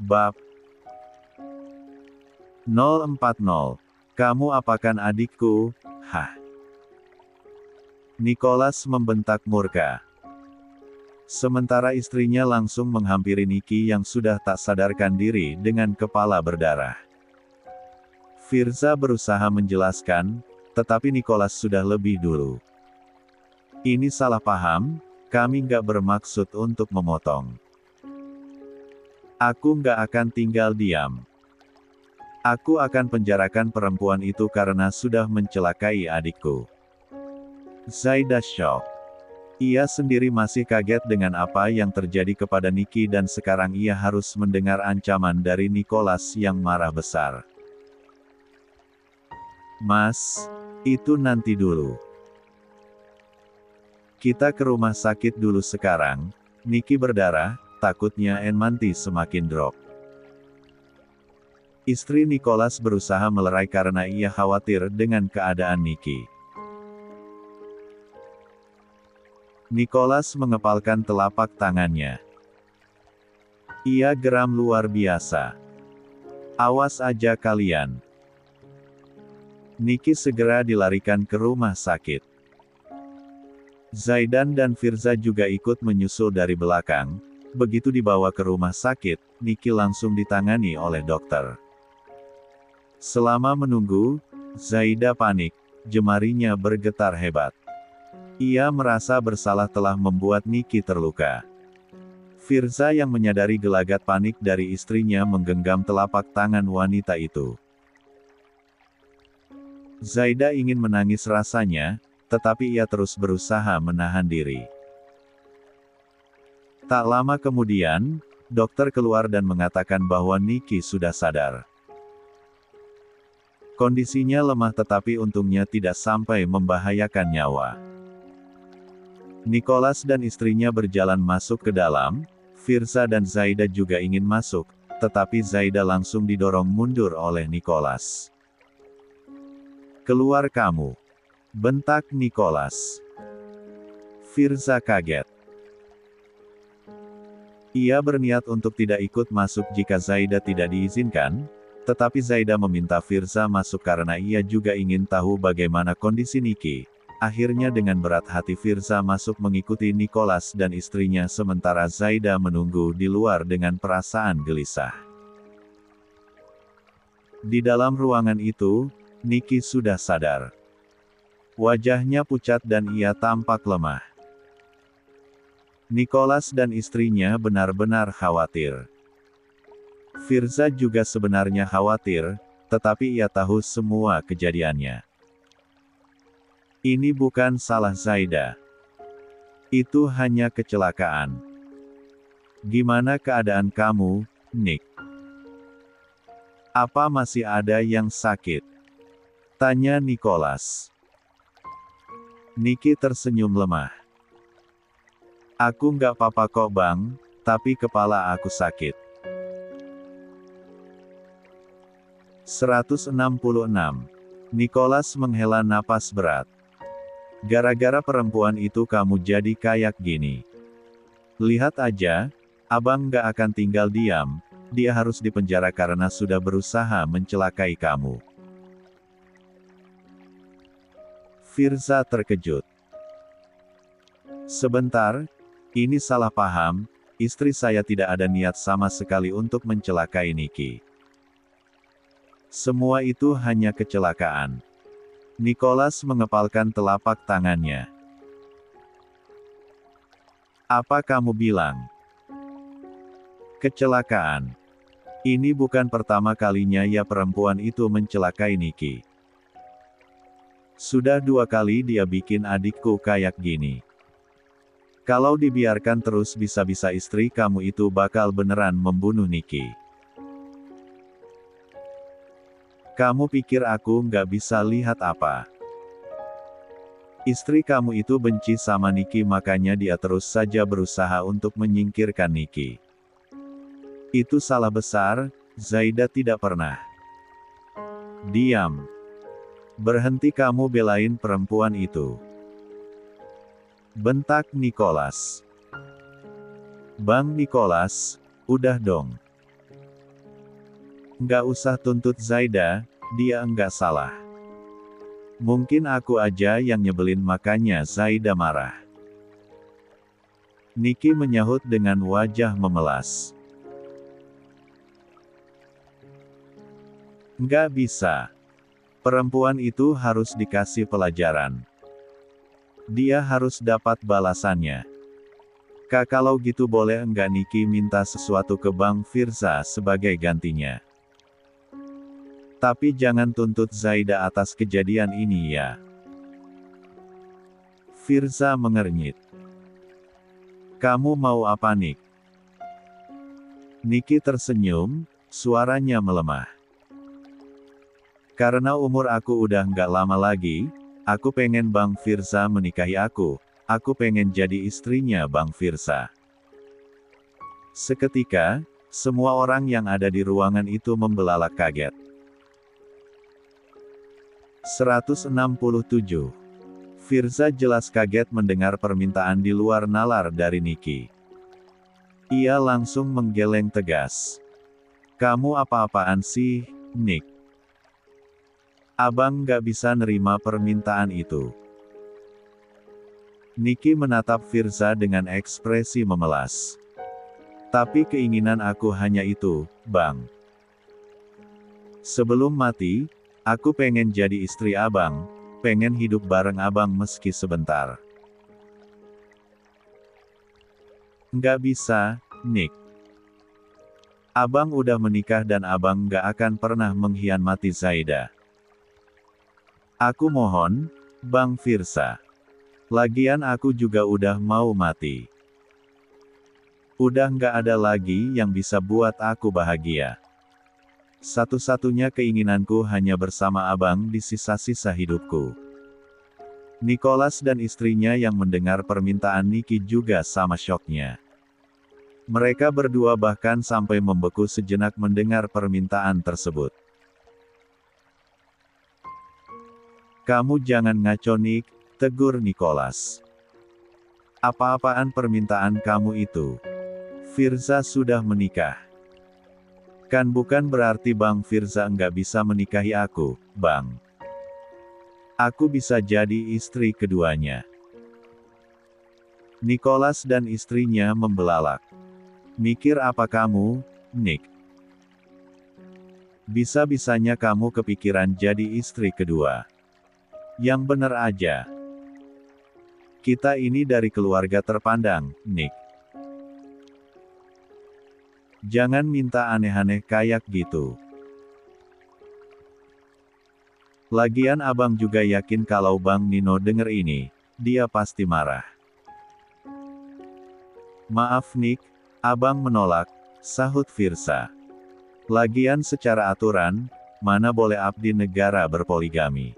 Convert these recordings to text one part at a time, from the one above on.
Bab 040. Kamu apakan adikku? Hah? Nicholas membentak murka. Sementara istrinya langsung menghampiri Nicky yang sudah tak sadarkan diri dengan kepala berdarah. Firza berusaha menjelaskan, tetapi Nicholas sudah lebih dulu. Ini salah paham, kami nggak bermaksud untuk memotong. Aku nggak akan tinggal diam. Aku akan penjarakan perempuan itu karena sudah mencelakai adikku. Zaida shock. Ia sendiri masih kaget dengan apa yang terjadi kepada Nicky dan sekarang ia harus mendengar ancaman dari Nicholas yang marah besar. Mas, itu nanti dulu. Kita ke rumah sakit dulu sekarang. Nicky berdarah, takutnya Enmanti semakin drop. Istri Nicholas berusaha melerai karena ia khawatir dengan keadaan Nicky. Nicholas mengepalkan telapak tangannya. Ia geram luar biasa. Awas aja kalian. Nicky segera dilarikan ke rumah sakit. Zaidan dan Firza juga ikut menyusul dari belakang. Begitu dibawa ke rumah sakit, Nicky langsung ditangani oleh dokter. Selama menunggu, Zaida panik, jemarinya bergetar hebat. Ia merasa bersalah telah membuat Nicky terluka. Firza yang menyadari gelagat panik dari istrinya menggenggam telapak tangan wanita itu. Zaida ingin menangis rasanya, tetapi ia terus berusaha menahan diri. Tak lama kemudian, dokter keluar dan mengatakan bahwa Nicky sudah sadar. Kondisinya lemah tetapi untungnya tidak sampai membahayakan nyawa. Nicholas dan istrinya berjalan masuk ke dalam. Firza dan Zaida juga ingin masuk, tetapi Zaida langsung didorong mundur oleh Nicholas. Keluar kamu! Bentak Nicholas. Firza kaget. Ia berniat untuk tidak ikut masuk jika Zaida tidak diizinkan, tetapi Zaida meminta Firza masuk karena ia juga ingin tahu bagaimana kondisi Nicky. Akhirnya dengan berat hati Firza masuk mengikuti Nicholas dan istrinya sementara Zaida menunggu di luar dengan perasaan gelisah. Di dalam ruangan itu, Nicky sudah sadar. Wajahnya pucat dan ia tampak lemah. Nicholas dan istrinya benar-benar khawatir. Firza juga sebenarnya khawatir, tetapi ia tahu semua kejadiannya. Ini bukan salah Zaida. Itu hanya kecelakaan. Gimana keadaan kamu, Nick? Apa masih ada yang sakit? Tanya Nicholas. Nicky tersenyum lemah. Aku nggak apa-apa kok bang, tapi kepala aku sakit. 166. Nicholas menghela napas berat. Gara-gara perempuan itu kamu jadi kayak gini. Lihat aja, abang gak akan tinggal diam, dia harus dipenjara karena sudah berusaha mencelakai kamu. Firza terkejut. Sebentar, ini salah paham, istri saya tidak ada niat sama sekali untuk mencelakai Nicky. Semua itu hanya kecelakaan. Nicholas mengepalkan telapak tangannya. Apa kamu bilang? Kecelakaan. Ini bukan pertama kalinya ya perempuan itu mencelakai Nicky. Sudah 2 kali dia bikin adikku kayak gini. Kalau dibiarkan terus bisa-bisa istri kamu itu bakal beneran membunuh Nicky. Kamu pikir aku nggak bisa lihat apa? Istri kamu itu benci sama Nicky makanya dia terus saja berusaha untuk menyingkirkan Nicky. Itu salah besar, Zaida tidak pernah. Diam. Berhenti kamu belain perempuan itu. Bentak Nicholas. Bang Nicholas, udah dong. Nggak usah tuntut Zaida, dia enggak salah. Mungkin aku aja yang nyebelin makanya Zaida marah. Niki menyahut dengan wajah memelas. Nggak bisa. Perempuan itu harus dikasih pelajaran. Dia harus dapat balasannya. Kak, kalau gitu boleh enggak Niki minta sesuatu ke Bang Firza sebagai gantinya. Tapi jangan tuntut Zaida atas kejadian ini ya. Firza mengernyit. Kamu mau apa Nik? Niki tersenyum, suaranya melemah. Karena umur aku udah nggak lama lagi, aku pengen Bang Firza menikahi aku pengen jadi istrinya Bang Firza. Seketika, semua orang yang ada di ruangan itu membelalak kaget. 167. Firza jelas kaget mendengar permintaan di luar nalar dari Niki. Ia langsung menggeleng tegas. Kamu apa-apaan sih, Nick? Abang nggak bisa nerima permintaan itu. Niki menatap Firza dengan ekspresi memelas. Tapi keinginan aku hanya itu, Bang. Sebelum mati, aku pengen jadi istri abang, pengen hidup bareng abang meski sebentar. Nggak bisa, Nick. Abang udah menikah dan abang nggak akan pernah mengkhianati Zaida. Aku mohon, Bang Firza. Lagian aku juga udah mau mati. Udah nggak ada lagi yang bisa buat aku bahagia. Satu-satunya keinginanku hanya bersama abang di sisa-sisa hidupku. Nicholas dan istrinya yang mendengar permintaan Niki juga sama syoknya. Mereka berdua bahkan sampai membeku sejenak mendengar permintaan tersebut. Kamu jangan ngaco Nick, tegur Nicholas. Apa-apaan permintaan kamu itu? Firza sudah menikah. Kan bukan berarti Bang Firza nggak bisa menikahi aku, Bang. Aku bisa jadi istri keduanya. Nicholas dan istrinya membelalak. Mikir apa kamu, Nick? Bisa-bisanya kamu kepikiran jadi istri kedua. Yang bener aja. Kita ini dari keluarga terpandang, Nick. Jangan minta aneh-aneh kayak gitu. Lagian abang juga yakin kalau Bang Nino denger ini, dia pasti marah. Maaf Nick, abang menolak, sahut Firza. Lagian secara aturan, mana boleh abdi negara berpoligami.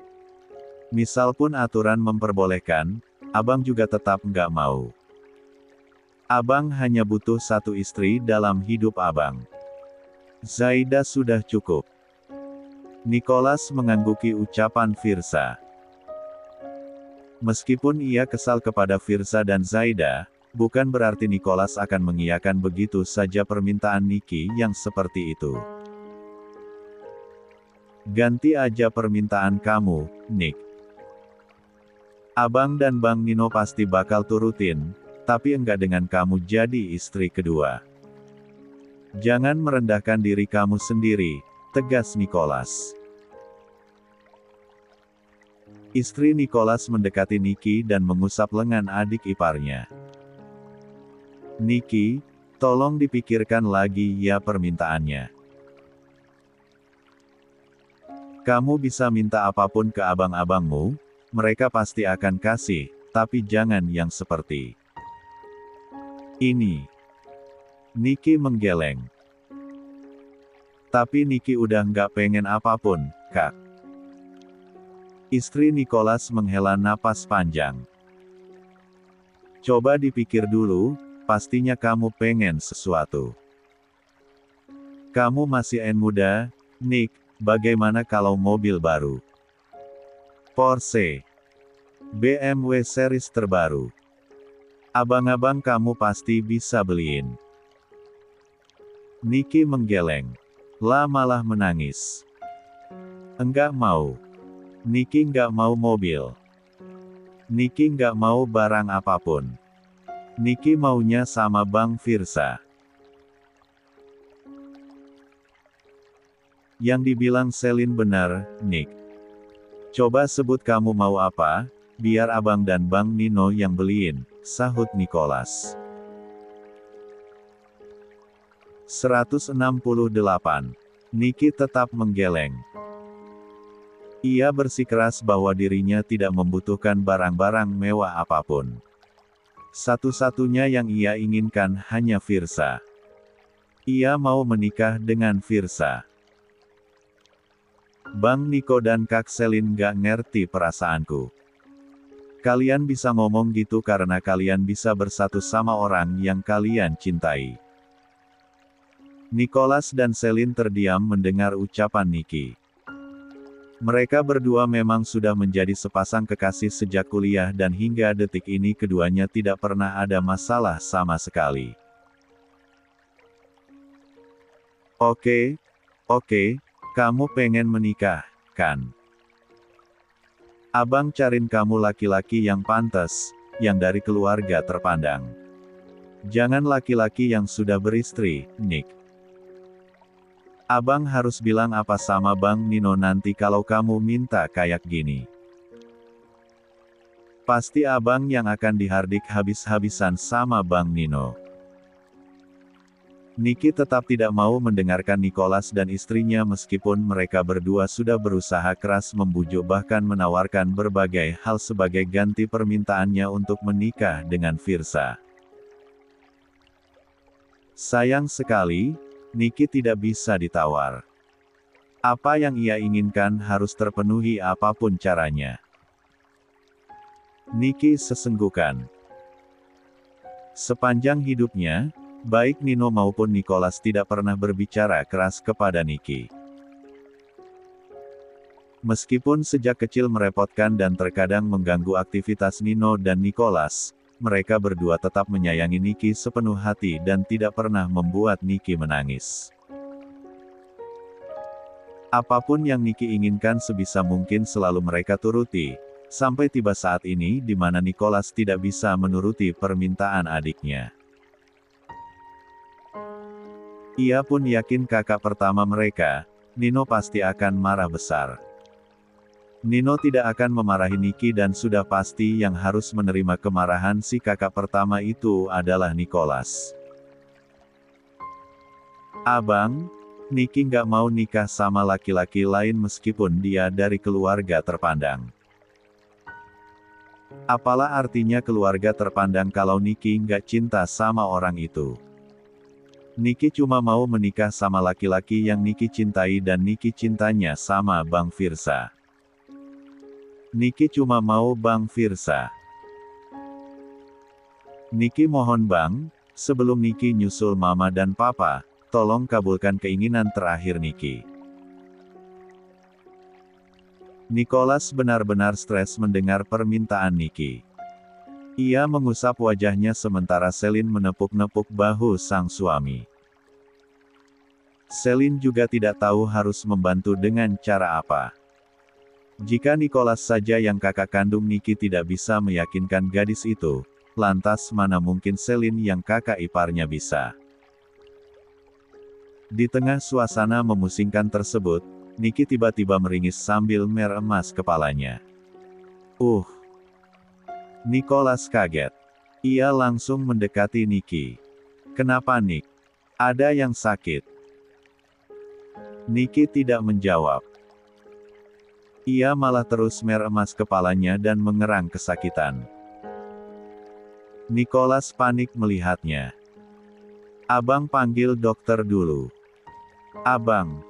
Misal pun aturan memperbolehkan, abang juga tetap nggak mau. Abang hanya butuh satu istri dalam hidup abang. Zaida sudah cukup. Nicholas mengangguki ucapan Firza. Meskipun ia kesal kepada Firza dan Zaida, bukan berarti Nicholas akan mengiyakan begitu saja permintaan Niki yang seperti itu. Ganti aja permintaan kamu, Nick. Abang dan Bang Nino pasti bakal turutin, tapi enggak dengan kamu jadi istri kedua. Jangan merendahkan diri kamu sendiri, tegas Nicholas. Istri Nicholas mendekati Niki dan mengusap lengan adik iparnya. Niki, tolong dipikirkan lagi ya permintaannya. Kamu bisa minta apapun ke abang-abangmu, mereka pasti akan kasih, tapi jangan yang seperti ini. Niki menggeleng. Tapi Niki udah nggak pengen apapun, Kak. Istri Nicholas menghela napas panjang. Coba dipikir dulu, pastinya kamu pengen sesuatu. Kamu masih muda, Nick, bagaimana kalau mobil baru? Porsche, BMW series terbaru. Abang-abang kamu pasti bisa beliin. Niki menggeleng. La malah menangis. Enggak mau. Niki nggak mau mobil. Niki nggak mau barang apapun. Niki maunya sama Bang Firsa. Yang dibilang Selin benar, Nick. Coba sebut kamu mau apa, biar abang dan Bang Nino yang beliin, sahut Nicholas. 168. Niki tetap menggeleng. Ia bersikeras bahwa dirinya tidak membutuhkan barang-barang mewah apapun. Satu-satunya yang ia inginkan hanya Firsa. Ia mau menikah dengan Firsa. Bang Niko dan Kak Selin gak ngerti perasaanku. Kalian bisa ngomong gitu karena kalian bisa bersatu sama orang yang kalian cintai. Nicholas dan Selin terdiam mendengar ucapan Niki. Mereka berdua memang sudah menjadi sepasang kekasih sejak kuliah dan hingga detik ini keduanya tidak pernah ada masalah sama sekali. Oke, kamu pengen menikah, kan? Abang cariin kamu laki-laki yang pantas, yang dari keluarga terpandang. Jangan laki-laki yang sudah beristri, Nick. Abang harus bilang apa sama Bang Nino nanti kalau kamu minta kayak gini. Pasti abang yang akan dihardik habis-habisan sama Bang Nino. Niki tetap tidak mau mendengarkan Nicholas dan istrinya meskipun mereka berdua sudah berusaha keras membujuk bahkan menawarkan berbagai hal sebagai ganti permintaannya untuk menikah dengan Firsa. Sayang sekali, Niki tidak bisa ditawar. Apa yang ia inginkan harus terpenuhi apapun caranya. Niki sesenggukan. Sepanjang hidupnya, baik Nino maupun Nicholas tidak pernah berbicara keras kepada Niki. Meskipun sejak kecil merepotkan dan terkadang mengganggu aktivitas Nino dan Nicholas, mereka berdua tetap menyayangi Niki sepenuh hati dan tidak pernah membuat Niki menangis. Apapun yang Niki inginkan sebisa mungkin selalu mereka turuti, sampai tiba saat ini di mana Nicholas tidak bisa menuruti permintaan adiknya. Ia pun yakin kakak pertama mereka, Nino pasti akan marah besar. Nino tidak akan memarahi Niki dan sudah pasti yang harus menerima kemarahan si kakak pertama itu adalah Nicholas. Abang, Niki nggak mau nikah sama laki-laki lain meskipun dia dari keluarga terpandang. Apalah artinya keluarga terpandang kalau Niki nggak cinta sama orang itu? Niki cuma mau menikah sama laki-laki yang Niki cintai dan Niki cintanya sama Bang Firsa. Niki cuma mau Bang Firsa. Niki mohon Bang, sebelum Niki nyusul Mama dan Papa, tolong kabulkan keinginan terakhir Niki. Nicholas benar-benar stres mendengar permintaan Niki. Ia mengusap wajahnya sementara Selin menepuk-nepuk bahu sang suami. Selin juga tidak tahu harus membantu dengan cara apa. Jika Nicholas saja yang kakak kandung Niki tidak bisa meyakinkan gadis itu, lantas mana mungkin Selin yang kakak iparnya bisa. Di tengah suasana memusingkan tersebut, Niki tiba-tiba meringis sambil meremas kepalanya. Nicholas kaget. Ia langsung mendekati Niki. Kenapa Nick? Ada yang sakit? Niki tidak menjawab. Ia malah terus meremas kepalanya dan mengerang kesakitan. Nicholas panik melihatnya. Abang panggil dokter dulu. Abang.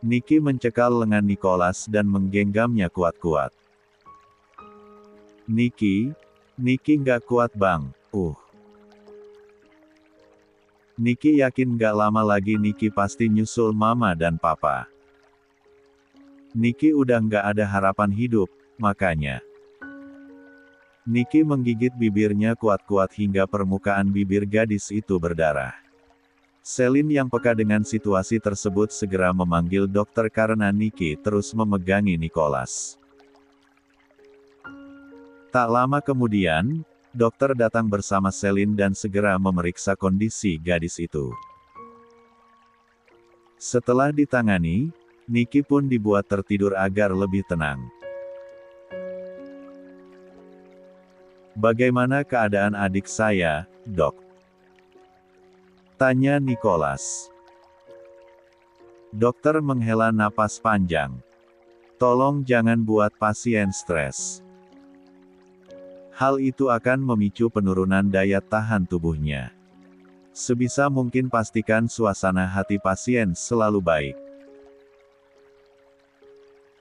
Niki mencekal lengan Nicholas dan menggenggamnya kuat-kuat. Niki nggak kuat bang. Niki yakin gak lama lagi Niki pasti nyusul Mama dan Papa. Niki udah nggak ada harapan hidup, makanya. Niki menggigit bibirnya kuat-kuat hingga permukaan bibir gadis itu berdarah. Selin yang peka dengan situasi tersebut segera memanggil dokter karena Nicky terus memegangi Nicholas. Tak lama kemudian, dokter datang bersama Selin dan segera memeriksa kondisi gadis itu. Setelah ditangani, Nicky pun dibuat tertidur agar lebih tenang. "Bagaimana keadaan adik saya, Dok?" tanya Nicholas. Dokter menghela napas panjang. "Tolong jangan buat pasien stres. Hal itu akan memicu penurunan daya tahan tubuhnya. Sebisa mungkin pastikan suasana hati pasien selalu baik."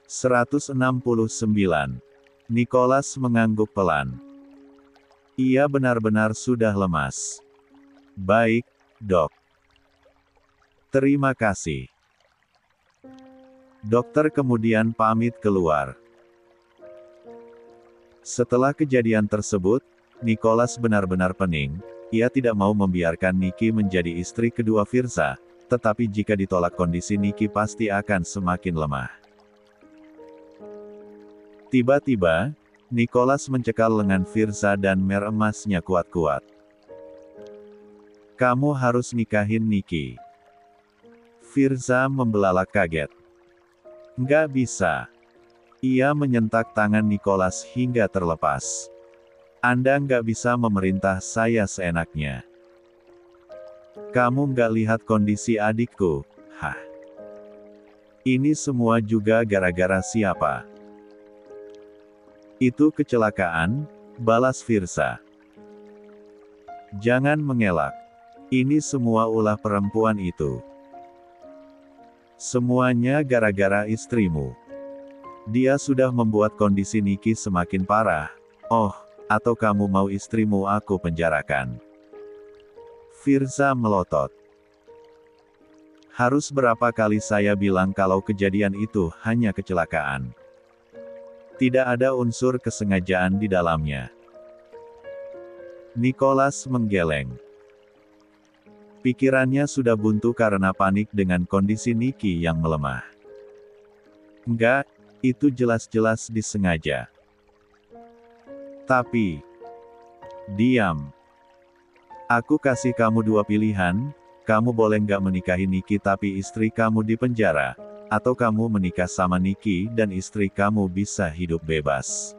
169. Nicholas mengangguk pelan. Ia benar-benar sudah lemas. "Baik, Dok. Terima kasih." Dokter kemudian pamit keluar. Setelah kejadian tersebut, Nicholas benar-benar pening. Ia tidak mau membiarkan Nicky menjadi istri kedua Firza, tetapi jika ditolak kondisi Nicky pasti akan semakin lemah. Tiba-tiba, Nicholas mencekal lengan Firza dan meremasnya kuat-kuat. "Kamu harus nikahin Nicky." Firza membelalak kaget. "Nggak bisa." Ia menyentak tangan Nicholas hingga terlepas. "Anda nggak bisa memerintah saya seenaknya. Kamu nggak lihat kondisi adikku, hah? Ini semua juga gara-gara siapa?" "Itu kecelakaan," balas Firza. "Jangan mengelak. Ini semua ulah perempuan itu. Semuanya gara-gara istrimu. Dia sudah membuat kondisi Nicky semakin parah. Oh, atau kamu mau istrimu aku penjarakan?" Firza melotot. "Harus berapa kali saya bilang kalau kejadian itu hanya kecelakaan. Tidak ada unsur kesengajaan di dalamnya." Nicholas menggeleng. Pikirannya sudah buntu karena panik dengan kondisi Nicky yang melemah. "Enggak, itu jelas-jelas disengaja." "Tapi..." "Diam. Aku kasih kamu dua pilihan, kamu boleh nggak menikahi Nicky tapi istri kamu di penjara, atau kamu menikah sama Nicky dan istri kamu bisa hidup bebas."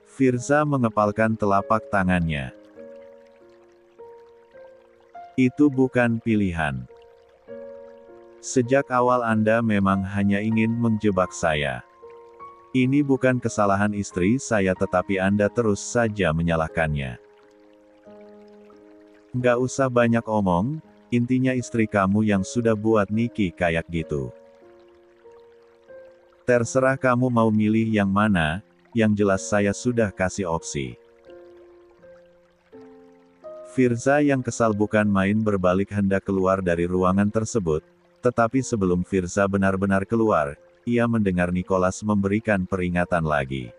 Firza mengepalkan telapak tangannya. "Itu bukan pilihan. Sejak awal Anda memang hanya ingin menjebak saya. Ini bukan kesalahan istri saya tetapi Anda terus saja menyalahkannya. Nggak usah banyak omong, intinya istri kamu yang sudah buat Nicky kayak gitu. Terserah kamu mau milih yang mana, yang jelas saya sudah kasih opsi." Firza yang kesal bukan main berbalik hendak keluar dari ruangan tersebut, tetapi sebelum Firza benar-benar keluar, ia mendengar Nicholas memberikan peringatan lagi.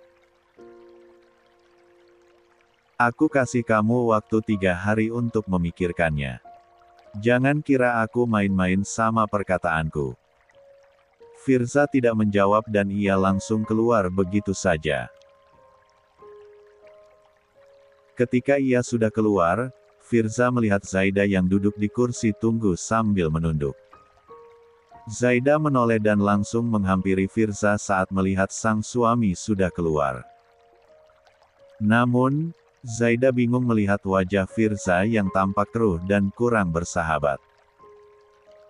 "Aku kasih kamu waktu 3 hari untuk memikirkannya. Jangan kira aku main-main sama perkataanku." Firza tidak menjawab dan ia langsung keluar begitu saja. Ketika ia sudah keluar, Firza melihat Zaida yang duduk di kursi tunggu sambil menunduk. Zaida menoleh dan langsung menghampiri Firza saat melihat sang suami sudah keluar. Namun, Zaida bingung melihat wajah Firza yang tampak keruh dan kurang bersahabat.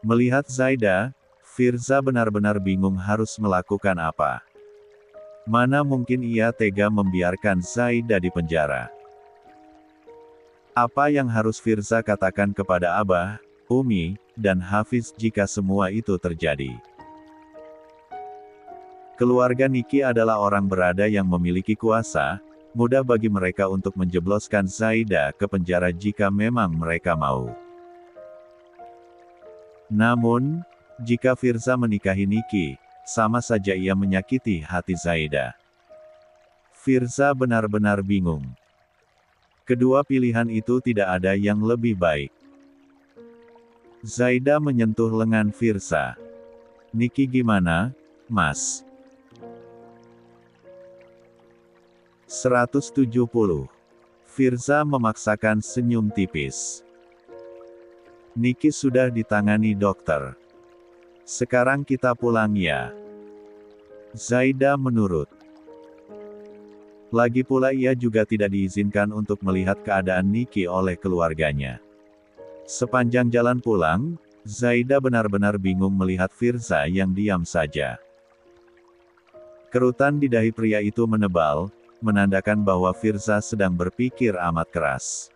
Melihat Zaida, Firza benar-benar bingung harus melakukan apa. Mana mungkin ia tega membiarkan Zaida di penjara. Apa yang harus Firza katakan kepada Abah, Umi, dan Hafiz jika semua itu terjadi? Keluarga Nicky adalah orang berada yang memiliki kuasa, mudah bagi mereka untuk menjebloskan Zaida ke penjara jika memang mereka mau. Namun, jika Firza menikahi Nicky, sama saja ia menyakiti hati Zaida. Firza benar-benar bingung. Kedua pilihan itu tidak ada yang lebih baik. Zaida menyentuh lengan Firza. "Niki gimana, Mas?" 170. Firza memaksakan senyum tipis. "Niki sudah ditangani dokter. Sekarang kita pulang ya." Zaida menurut. Lagi pula ia juga tidak diizinkan untuk melihat keadaan Niki oleh keluarganya. Sepanjang jalan pulang, Zaida benar-benar bingung melihat Firza yang diam saja. Kerutan di dahi pria itu menebal, menandakan bahwa Firza sedang berpikir amat keras.